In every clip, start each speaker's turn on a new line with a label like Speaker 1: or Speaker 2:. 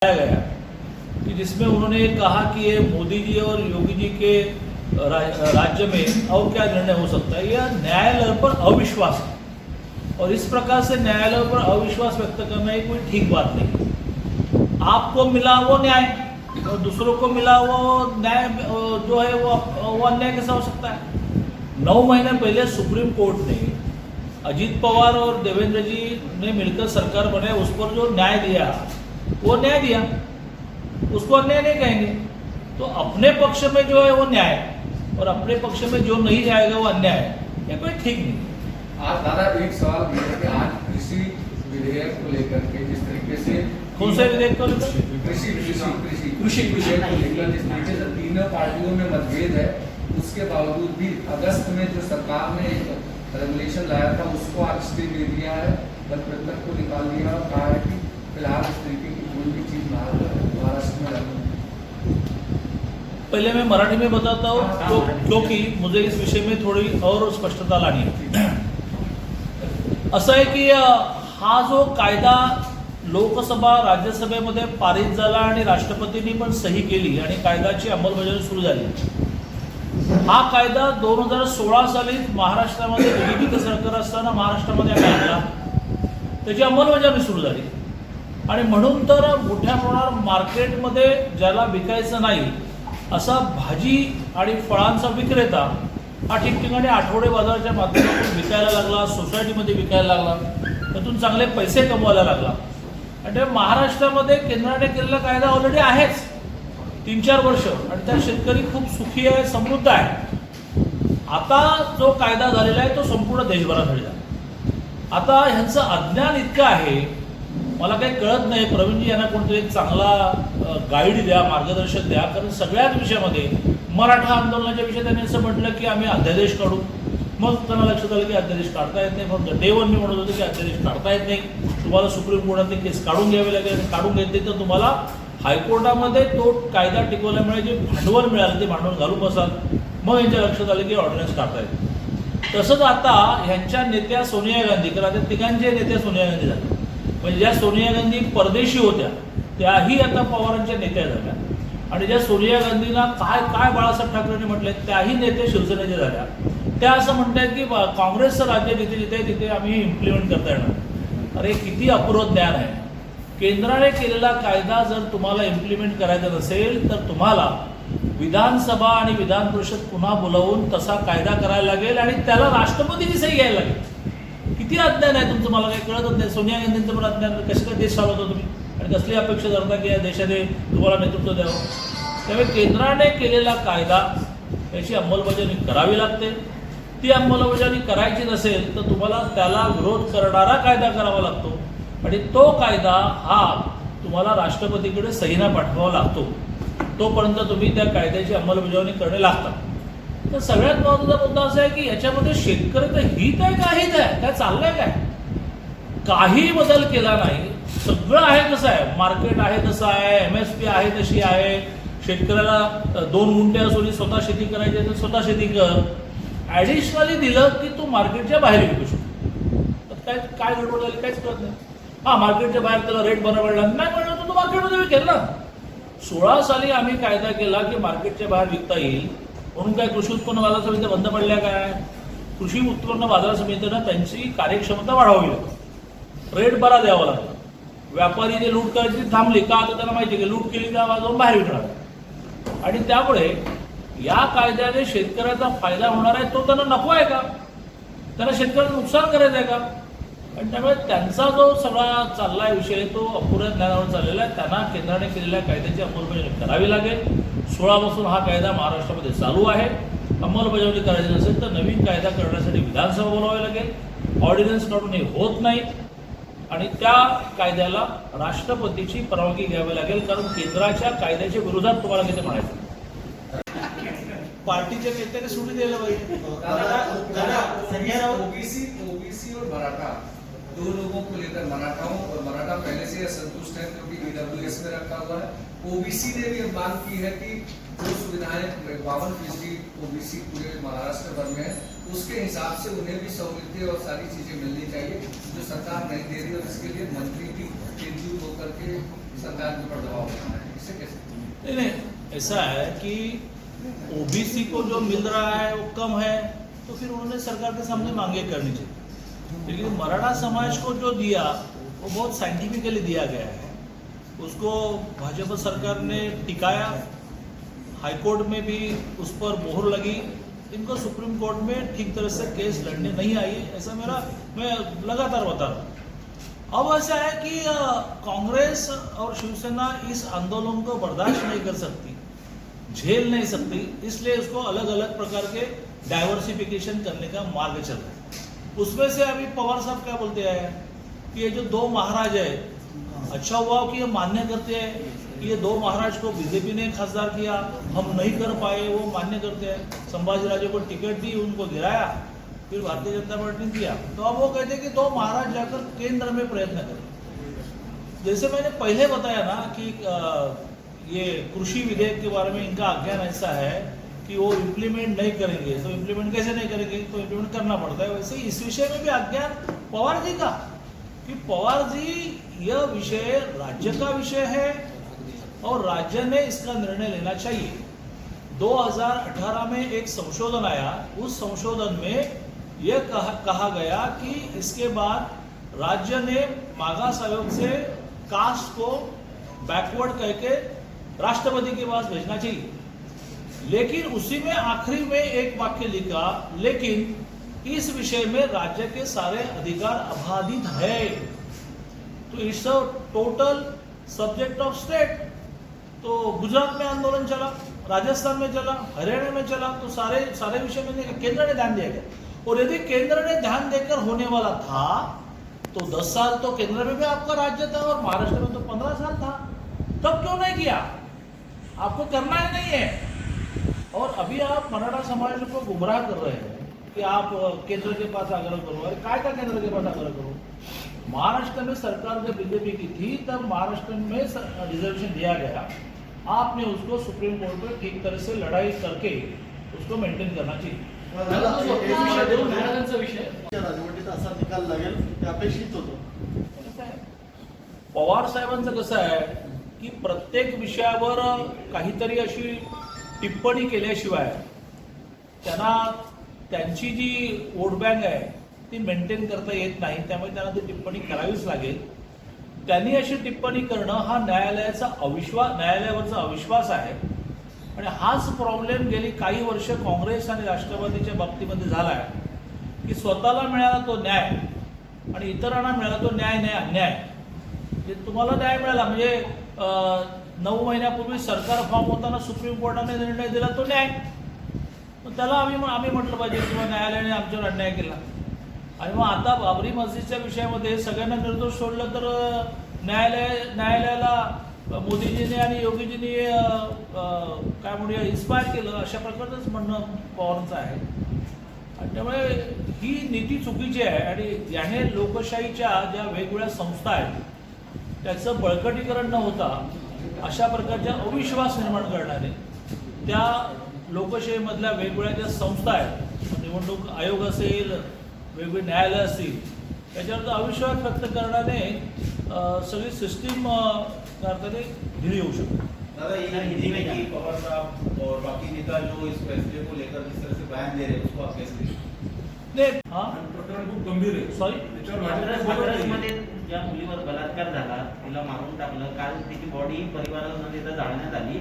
Speaker 1: गया कि जिसमें उन्होंने कहा कि ये मोदी जी और योगी जी के राज्य में और क्या निर्णय हो सकता है। यह न्यायालय पर अविश्वास है और इस प्रकार से न्यायालय पर अविश्वास व्यक्त करना ही कोई ठीक बात नहीं। आपको मिला वो न्याय और दूसरों को मिला वो न्याय जो है वो अन्याय कैसा हो सकता है। 9 महीने पहले सुप्रीम कोर्ट ने अजीत पवार और देवेंद्र जी ने मिलकर सरकार बनाई, उस पर जो न्याय दिया वो न्याय दिया, उसको अन्याय नहीं कहेंगे। तो अपने पक्ष में जो है वो न्याय और अपने पक्ष में जो नहीं जाएगा वो अन्याय है, ये कोई ठीक नहीं।
Speaker 2: आज दादा एक सवाल ये है कि आज कृषि विधेयक को लेकर के जिस तरीके से
Speaker 1: कौन से विधेयक को लेकर
Speaker 2: कृषि विधेयक को लेकर जिस तरीके से तीनों पार्टियों में मतभेद है, उसके बावजूद भी अगस्त में जो सरकार ने एक रेगुलेशन लाया था उसको आज स्टे दे दिया है, प्रतिबद्धता को निकाल दिया और कहा है कि फिलहाल इस तरीके की कोई भी चीज महाराष्ट्र में लागू।
Speaker 1: पहले मैं मराठी में बताता हूँ क्योंकि मुझे इस विषय में थोड़ी और स्पष्टता लानी है। असं आहे की हा जो कायदा लोकसभा राज्यसभेमध्ये पारित झाला आणि राष्ट्रपतींनी पण सही केली आणि कायद्याची अंमलबजावणी सुरू झाली। हा कायदा 2016 साली महाराष्ट्रामध्ये बीजेपीचं सरकार असताना महाराष्ट्रामध्ये आम्ही आणला, त्याची अंमलबजावणी सुरू झाली आणि म्हणून तर मोठ्या प्रमाणावर मार्केटमध्ये ज्याला विकायचं नाही असा भाजी आणि फळांचा विक्रेता हा ठिकठिकाणी आठवडे बाजाराच्या माध्यमातून विकायला लागला, सोसायटीमध्ये विकायला लागला, त्यातून चांगले पैसे कमवायला लागला। आणि महाराष्ट्रामध्ये केंद्राने केलेला कायदा ऑलरेडी आहेच 3-4 वर्ष आणि त्या शेतकरी खूप सुखी आहे, समृद्ध आहे। आता जो कायदा झालेला आहे तो संपूर्ण देशभरात झालेला। आता ह्यांचं अज्ञान इतकं आहे, मला काही कळत नाही। प्रवीणजी यांना कोणतरी एक चांगला गाईड द्या, मार्गदर्शक द्या, कारण सगळ्याच विषयामध्ये मराठा आंदोलनाच्या विषयी त्यांनी असं म्हटलं की आम्ही अध्यादेश काढू, मग त्यांना लक्षात आलं की अध्यादेश काढता येत नाही। मग डेवन मी म्हणत होतो की अध्यादेश काढता येत नाही, तुम्हाला सुप्रीम कोर्टातले केस काढून घ्यावे लागेल, काढून घेतले तर तुम्हाला हायकोर्टामध्ये तो कायदा टिकवल्यामुळे जे भांडवल मिळालं ते भांडवल घालून बसाल, मग यांच्या लक्षात आलं की ऑर्डिनन्स काढता येते। तसंच आता ह्यांच्या नेत्या सोनिया गांधी, कारण त्या तिघांचे नेत्या सोनिया गांधी झाल्या, म्हणजे ज्या सोनिया गांधी परदेशी होत्या त्याही आता पवारांच्या नेत्या झाल्या आणि ज्या सोनिया गांधींना काय काय बाळासाहेब ठाकरेंनी म्हटले त्याही नेते शिवसेनेचे झाल्या। त्या असं म्हणतात की काँग्रेसचं राज्य जिथे जिथे तिथे आम्ही इम्प्लिमेंट करता येणार। अरे किती अपूर्व ज्ञान आहे। केंद्राने केलेला कायदा जर तुम्हाला इम्प्लिमेंट करायचा नसेल तर तुम्हाला विधानसभा आणि विधान परिषद पुन्हा बोलावून तसा कायदा करायला लागेल आणि त्याला राष्ट्रपतीची सही घ्यायला लागेल। किती अज्ञान आहे तुमचं, मला काही कळतच नाही। सोनिया गांधींचं पण अज्ञान, कसे काय देश चालवता तुम्ही आणि कसली अपेक्षा धरता की या देशाने तुम्हाला नेतृत्व द्यावं। त्यामुळे केंद्राने केलेला कायदा याची अंमलबजावणी करावी लागते। ती अंमलबजावणी करायची नसेल तर तुम्हाला त्याला विरोध करणारा कायदा करावा लागतो आणि तो कायदा हा तुम्हाला राष्ट्रपतीकडे सहीना पाठवावा लागतो। तोपर्यंत तुम्ही त्या कायद्याची अंमलबजावणी करणे लागतात। तर सगळ्यात महत्त्वाचा मुद्दा असा आहे की याच्यामध्ये शेतकऱ्याचं हित आहे का हित आहे, काय चाललंय काय, काही बदल केला नाही। सगळं आहे तसं आहे, मार्केट आहे तसं आहे, MSP आहे तशी आहे। शेतकऱ्याला 2 गुंठे असून स्वतः शेती करायची तर स्वतः शेती कर, ॲडिशनली दिलं की तू मार्केटच्या बाहेर विकू शकतो। काय काय गडबड झाली काहीच कळत नाही। हा मार्केटच्या बाहेर त्याला रेट बनवायला नाही मिळणार तर तू मार्केटमध्ये विकेल ना। 16 साली आम्ही कायदा केला की मार्केटच्या बाहेर विकता येईल म्हणून काय कृषी उत्पन्न बाजार समित्या बंद पडल्या काय? कृषी उत्पन्न बाजार समितीनं त्यांची कार्यक्षमता वाढवावी लागते, रेट बरा द्यावा लागतो। व्यापारी जे लूट करायची थांबली का, आता त्यांना माहिती आहे की लूट केली त्या जाऊन बाहेर विकणार आणि त्यामुळे या कायद्याने शेतकऱ्याचा फायदा होणार आहे तो त्यांना नको आहे का? त्यांना शेतकऱ्याचं नुकसान करायचं आहे का? आणि त्यामुळे त्यांचा जो सगळा चाललाय विषय तो अपुऱ्या ज्ञानावर चाललेला आहे। त्यांना केंद्राने केलेल्या कायद्याची अंमलबजावणी करावी लागेल। 16 पासून हा कायदा महाराष्ट्रामध्ये चालू आहे। अंमलबजावणी करायची नसेल तर नवीन कायदा करण्यासाठी विधानसभा बोलावी लागेल। ऑर्डिनन्स काढून हे होत नाही आणि त्या कायद्याला राष्ट्रपतीची परवानगी घ्यावी लागेल, कारण केंद्राच्या कायद्याच्या विरोधात तुम्हाला किती म्हणायचं। पार्टीच्या नेत्याने सोडून द्यायला पाहिजे।
Speaker 2: ओबीसी और मराठा 2 लोगों को लेकर मराठाओं और मराठा पहले से असंतुष्ट है क्योंकि EWS में रखा हुआ है। ओबीसी ने भी मांग की है कि जो सुविधाएं 52% ओबीसी पूरे महाराष्ट्र भर में है उसके हिसाब से उन्हें भी सहूलियतें और सारी चीजें मिलनी चाहिए जो सरकार नहीं दे रही और इसके लिए मंत्री भी केंद्रीय होकर के सरकार के ऊपर दबाव बना रहे हैं, इससे कैसे?
Speaker 1: नहीं, ऐसा है कि ओबीसी को जो मिल रहा है वो कम है, तो फिर उन्होंने सरकार के सामने मांगे करनी चाहिए। लेकिन मराठा समाज को जो दिया वो बहुत साइंटिफिकली दिया गया है, उसको भाजपा सरकार ने टिकाया, हाईकोर्ट में भी उस पर मोहर लगी, इनको सुप्रीम कोर्ट में ठीक तरह से केस लड़ने नहीं आई, ऐसा मैं लगातार बता रहा हूँ। अब ऐसा है कि कांग्रेस और शिवसेना इस आंदोलन को बर्दाश्त नहीं कर सकती, झेल नहीं सकती, इसलिए उसको अलग अलग प्रकार के डाइवर्सिफिकेशन करने का मार्ग चल रहा है। उसमें से अभी पवार साहब क्या बोलते हैं कि ये जो 2 महाराज है, अच्छा हुआ कि ये मान्य करते हैं कि ये 2 महाराज को बीजेपी ने खासदार किया, हम नहीं कर पाए, वो मान्य करते हैं। संभाजीराजे को टिकट दी, उनको गिराया, फिर भारतीय जनता पार्टी ने किया, तो अब वो कहते हैं कि 2 महाराज जाकर केंद्र में प्रयत्न करें। जैसे मैंने पहले बताया ना कि ये कृषि विधेयक के बारे में इनका अज्ञान ऐसा है कि वो इम्प्लीमेंट नहीं करेंगे, तो इम्प्लीमेंट कैसे नहीं करेंगे, तो इम्प्लीमेंट करना पड़ता है। वैसे इस विषय में भी अज्ञान पवार जी का, कि पवार जी यह विषय राज्य का विषय है और राज्य ने इसका निर्णय लेना चाहिए। 2018 में एक संशोधन आया, उस संशोधन में यह कहा गया कि इसके बाद राज्य ने मागास आयोग से कास्ट को बैकवर्ड कह के राष्ट्रपति के पास भेजना चाहिए। लेकिन उसी में आखिरी में एक वाक्य लिखा, लेकिन इस विषय में राज्य के सारे अधिकार अबाधित है, तो it's a total subject of state. तो गुजरात में आंदोलन चला, राजस्थान में चला, हरियाणा में चला, तो सारे विषय में केंद्र ने ध्यान दिया गया। और यदि केंद्र ने ध्यान देकर होने वाला था तो 10 साल तो केंद्र में भी आपका राज्य था और महाराष्ट्र में तो 15 साल था, तब क्यों नहीं किया? आपको करना ही नहीं है। और अभी आप मराठा समाज को गुमराह कर रहे हैं कि आप केंद्र के पास आग्रह करो। अरे काय का केंद्र के पास आग्रह करो? महाराष्ट्र में सरकार जब बीजेपी की थी तब महाराष्ट्र में रिजर्वेशन दिया गया, आपने उसको सुप्रीम कोर्ट में ठीक तरह से लड़ाई करके उसको मेंटेन करना चाहिए।
Speaker 3: राजवटीचा असा निकाल लागेल हे अपेक्षित होतं।
Speaker 1: पवार साहेबांचं कसं आहे की प्रत्येक विषयावर काहीतरी अशी टिप्पणी केल्याशिवाय त्यांना त्यांची जी वोट बँक आहे ती मेंटेन करता येत नाही, त्यामुळे त्यांना ती टिप्पणी करावीच लागेल। त्यांनी अशी टिप्पणी करणं हा न्यायालयावरचा अविश्वास आहे आणि हाच प्रॉब्लेम गेली काही वर्ष काँग्रेस आणि राष्ट्रवादीच्या बाबतीमध्ये झाला आहे की स्वतःला मिळाला तो न्याय आणि इतरांना मिळाला तो न्याय नाही अन्याय। जे तुम्हाला न्याय मिळाला म्हणजे 9 महिन्यापूर्वी सरकार फॉर्म होताना सुप्रीम कोर्टाने निर्णय दिला तो न्याय, मग त्याला आम्ही म्हटलं पाहिजे किंवा न्यायालयाने आमच्यावर अन्याय केला। आणि मग आता बाबरी मस्जिदच्या विषयामध्ये सगळ्यांना निर्दोष सोडलं तर न्यायालयाला मोदीजींनी आणि योगीजींनी काय म्हणूया इन्स्पायर केलं, अशा प्रकारचंच म्हणणं पवारांचं आहे। आणि त्यामुळे ही नीती चुकीची आहे आणि याने लोकशाहीच्या ज्या वेगवेगळ्या संस्था आहेत त्याचं बळकटीकरण न होता अशा प्रकारच्या अविश्वास निर्माण करणारे त्या लोकशाहीमधल्या वेगवेगळ्या ज्या संस्था आहेत, निवडणूक आयोग असेल, वेगवेगळे न्यायालय असतील, त्याच्यावर अविश्वास व्यक्त करण्याने सगळी सिस्टीम अर्थाने ढिली होऊ शकते।
Speaker 4: दादा ये हिंदी में कि पवार साहब और बाकी नेता जो इस फैसले को लेकर जिस तरह से बयान दे रहे हैं उसको आप कैसे देखते हैं?
Speaker 1: हां,
Speaker 2: प्रकरण खूप गंभीर आहे।
Speaker 1: सॉरी,
Speaker 5: मध्ये ज्या मुलीवर बलात्कार झाला, तिला मारून टाकलं, काल तिची बॉडी परिवाराला न देता जाळण्यात आली।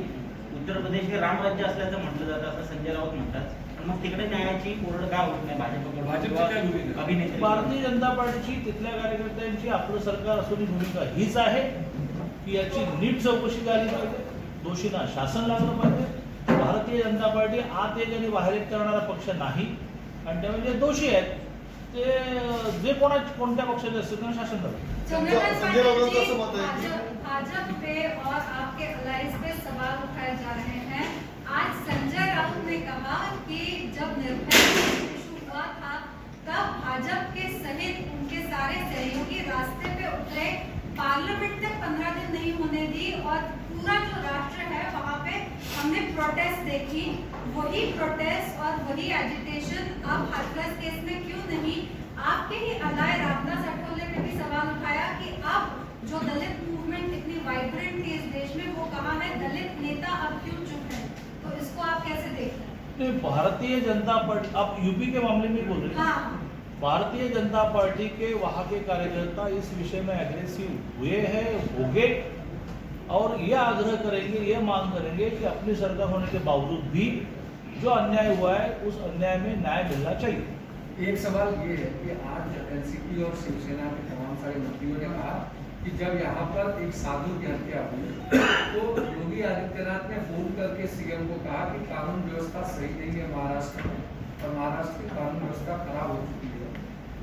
Speaker 5: उत्तर प्रदेश हे रामराज्य असल्याचं म्हटलं जातं असं संजय राऊत म्हणतात, पण मग तिकडे न्यायाची ओरड का होत नाही
Speaker 2: भाजपची काय भूमिका?
Speaker 5: अभिनेत्री
Speaker 1: भारतीय जनता पार्टीची तिथल्या कार्यकर्त्यांची आपलं सरकार असून भूमिका हीच आहे की याची नीट चौकशी झाली पाहिजे, दोषींना शासन लागलं पाहिजे। भारतीय जनता पार्टी आत एक आणि बाहेर एक करणारा पक्ष नाही आणि त्यामुळे जे दोषी आहेत ते जे कोणत्या पक्षाचे असतील त्यांना शासन करावे।
Speaker 3: संजय राऊतांचं असं मत आहे की
Speaker 6: भाजपा पे और आपके अलायंस पे सवाल उठाए जा रहे हैं। आज संजय राउत ने कहा कि जब निर्भया इशू हुआ था तब भाजपा के सहित उनके सारे सहयोगी रास्ते पे उतरे, पार्लियामेंट तक 15 दिन नहीं होने दी और पूरा जो राष्ट्र है वहाँ पे हमने प्रोटेस्ट देखी। वही प्रोटेस्ट और वही एजिटेशन अब हाथरस केस में क्यों नहीं? आपके ही अलाय रामदास अठवले ने भी सवाल उठाया कि अब जो दलित मूवमेंट इतनी वाइब्रेंट थी इस देश में, वो कहा है दलित नेता अब क्यों चुप है। तो इसको आप कैसे देख रहे हैं?
Speaker 1: नहीं, भारतीय जनता पार्टी, आप यूपी के मामले में बोल रहे हैं।
Speaker 6: हाँ,
Speaker 1: भारतीय जनता पार्टी के वहाँ के कार्यकर्ता इस विषय में एग्रेसिव हुए हैं, होंगे, और ये आग्रह करेंगे, ये मांग करेंगे कि अपनी सरकार होने के बावजूद भी जो अन्याय हुआ है उस अन्याय में न्याय मिलना चाहिए।
Speaker 2: एक सवाल ये है कि आज एनसीपी और शिवसेना के तमाम सारे मंत्रियों ने कहा कि जब यहाँ पर एक साधु की हत्या हुई तो योगी आदित्यनाथ ने फोन करके सीएम को कहा कि कानून व्यवस्था सही नहीं है महाराष्ट्र में, और महाराष्ट्र की कानून व्यवस्था खराब हो चुकी है।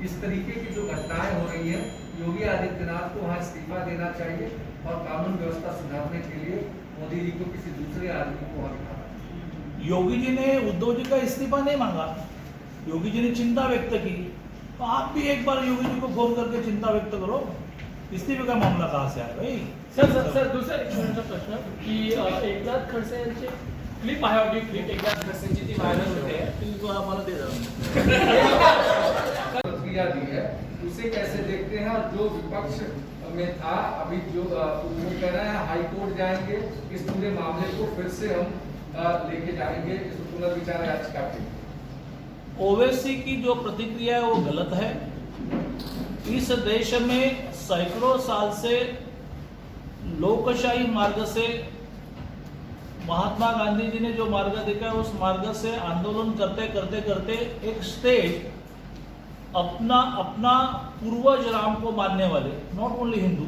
Speaker 2: इस तरीके की जो घटनाएं हो रही हैं, योगी आदित्यनाथ को वहाँ इस्तीफा देना चाहिए और कानून व्यवस्था सुधारने के लिए मोदी जी को किसी दूसरे आदमी को वहाँ बिठाना चाहिए।
Speaker 1: योगी जी ने उद्धव जी का इस्तीफा नहीं मांगा, योगी जी ने चिंता व्यक्त की, तो आप भी एक बार योगी जी को फोन करके चिंता व्यक्त करो। इस्तीफे का मामला कहाँ से आया भाई?
Speaker 7: सर दुसरा एक छोटासा प्रश्न की एकनाथ खडसे यांची क्लिप आहे, ऑडिओ क्लिप एकनाथ खडसेंची ती व्हायरल होते
Speaker 1: तो आम्हाला दे जाऊ।
Speaker 2: प्रतिक्रिया दी है उसे कैसे देखते हैं, और जो विपक्ष में था अभी जो वो कह रहे हैं हाई कोर्ट जाएंगे, इस पूरे मामले को फिर से हम लेके जाएंगे इस पुनर्विचार याचिका पे।
Speaker 1: ओवैसी की जो प्रतिक्रिया है वो गलत है। इस देश में सैकड़ों साल से लोकशाही मार्ग से महात्मा गांधी जी ने जो मार्ग देखा है उस मार्ग से आंदोलन करते करते करते एक स्टेट अपना पूर्वज राम को मानने वाले, नॉट ओनली हिंदू,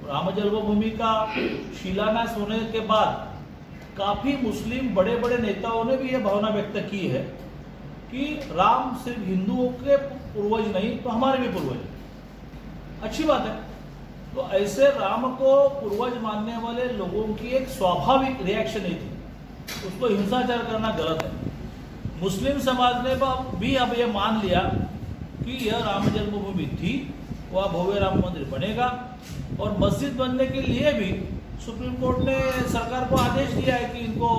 Speaker 1: राम जन्मभूमि का शिलान्यास होने के बाद काफी मुस्लिम बड़े बड़े नेताओं ने भी यह भावना व्यक्त की है कि राम सिर्फ हिंदुओं के पूर्वज नहीं तो हमारे भी पूर्वज हैं। अच्छी बात है। तो ऐसे राम को पूर्वज मानने वाले लोगों की एक स्वाभाविक रिएक्शन ही थी, उसको हिंसाचार करना गलत है। मुस्लिम समाज ने भी अब ये मान लिया कि यह राम जन्मभूमि थी, वह भव्य राम मंदिर बनेगा, और मस्जिद बनने के लिए भी सुप्रीम कोर्ट ने सरकार को आदेश दिया है कि इनको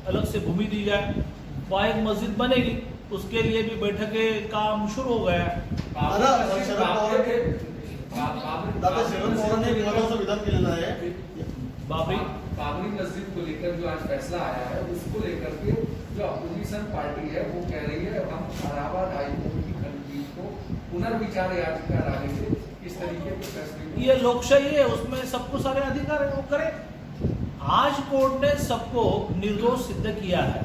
Speaker 1: अलग से भूमि दी जाए, वहाँ एक मस्जिद बनेगी, उसके लिए भी बैठकें काम शुरू हो गया है।
Speaker 3: दादा शरद पवारांनी महत्त्वाचं विधान केलेलं आहे।
Speaker 2: बाबरी मस्जिद को लेकर जो आज फैसला आया है उसको लेकर के जो अपोजिशन पार्टी है वो कह रही है हम इलाहाबाद हाईकोर्ट की खंडपीठ को पुनर्विचार याचिका डालेंगे, इस तरीके के फैसले।
Speaker 1: ये लोकशाही है, उसमें सबको सारे अधिकार है, वो करे। आज कोर्ट ने सबको निर्दोष सिद्ध किया है,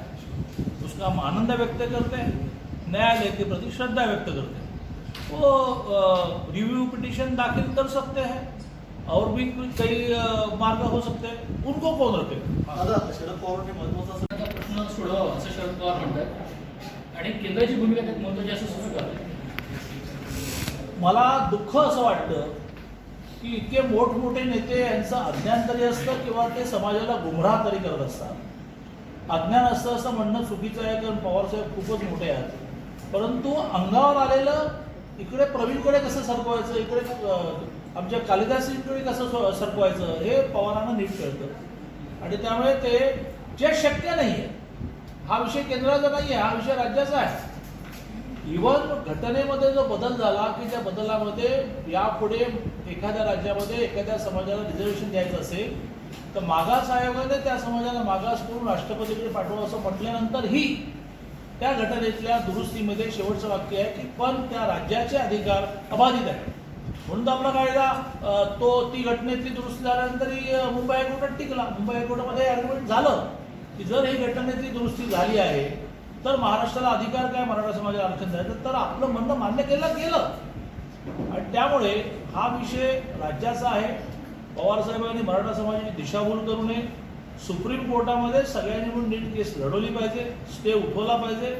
Speaker 1: उसका हम आनंद व्यक्त करते हैं, न्यायालय के प्रति श्रद्धा व्यक्त करते हैं। वो रिव्यू पिटीशन दाखिल कर सकते हैं, और भी कई मार्ग हो सकते हैं, उनको कौन रखेगा?
Speaker 3: दादा शरद पवारांनी महत्त्वाचा
Speaker 7: त्याचा प्रश्न सोडवावा असं शरद पवार म्हणतात आणि केंद्राची भूमिका त्यात महत्त्वाची असं सुचवतात।
Speaker 1: मला दुःख असं वाटतं की इतके मोठमोठे नेते यांचं अज्ञान तरी असतं किंवा ते समाजाला गुमराह तरी करत असतात। अज्ञान असतं असं म्हणणं चुकीचं आहे, कारण पवारसाहेब खूपच मोठे आहेत, परंतु अंगावर आलेलं इकडे प्रवीणकडे कसं सरकवायचं, इकडे आमच्या कालिदासकडे कसं सरकवायचं हे पवारांना नीट कळतं, आणि त्यामुळे ते जे शक्य नाही आहे, हा विषय केंद्राचा नाही आहे, हा विषय राज्याचा आहे। इव्हन घटनेमध्ये जो बदल झाला की त्या बदलामध्ये यापुढे एखाद्या राज्यामध्ये एखाद्या समाजाला रिझर्वेशन द्यायचं असेल तर मागास आयोगाने त्या समाजाला मागास करून राष्ट्रपतीकडे पाठवा असं म्हटल्यानंतरही त्या घटनेतल्या दुरुस्तीमध्ये शेवटचं वाक्य आहे की पण त्या राज्याचे अधिकार अबाधित आहेत, म्हणून आपला कायदा ती घटनेतली दुरुस्ती झाल्यानंतरही मुंबई हायकोर्टात टिकला। मुंबई हायकोर्टामध्ये आर्ग्युमेंट झालं की जर ही घटनेतली दुरुस्ती झाली आहे तर महाराष्ट्राला अधिकार काय मराठा समाजाला आरक्षण द्यायचं, तर आपलं म्हणणं मान्य केलं गेलं, आणि त्यामुळे हा विषय राज्याचा आहे। पवारसाहेबांनी मराठा समाजाची दिशाभूल करू नये, सुप्रीम कोर्टामध्ये सगळ्यांनी म्हणून नीट केस लढवली पाहिजे, स्टे उठवला पाहिजे,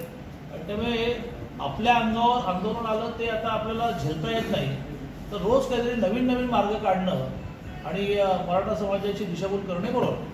Speaker 1: आणि त्यामुळे आपल्या अंगावर आंदोलन आलं ते आता आपल्याला झेलता येत नाही, तर रोज काहीतरी नवीन नवीन मार्ग काढणं आणि मराठा समाजाची दिशाभूल करणे बरोबर।